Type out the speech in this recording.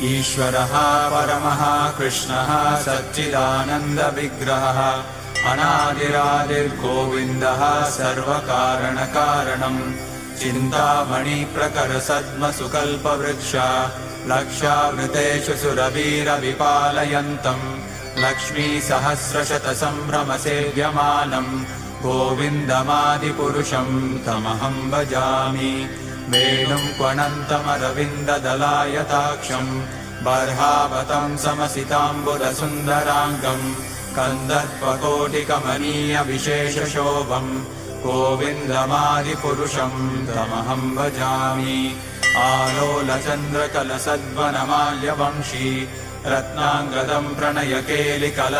ईश्वरः परमः कृष्णः सच्चिदानन्दविग्रहः अनादिरादिर्गोविन्दः सर्वकारणकारणम् चिन्तामणिप्रकरसद्मसुकल्पवृक्ष लक्षावृतेषु सुरवीरविपालयन्तम् लक्ष्मीसहस्रशतसम्भ्रमसेव्यमानम् गोविन्दमादिपुरुषम् तमहं भजामि। वेणुं क्वणन्तमरविन्ददलायताक्षम् बर्हावतं समसिताम्बुदसुन्दराङ्गम् कन्दर्पकोटिकमनीयविशेषशोभम् गोविन्दमादिपुरुषं तमहं भजामि। आलोलचन्द्रकलसद्वनमाल्यवंशी रत्नाङ्गदं प्रणयकेलिकला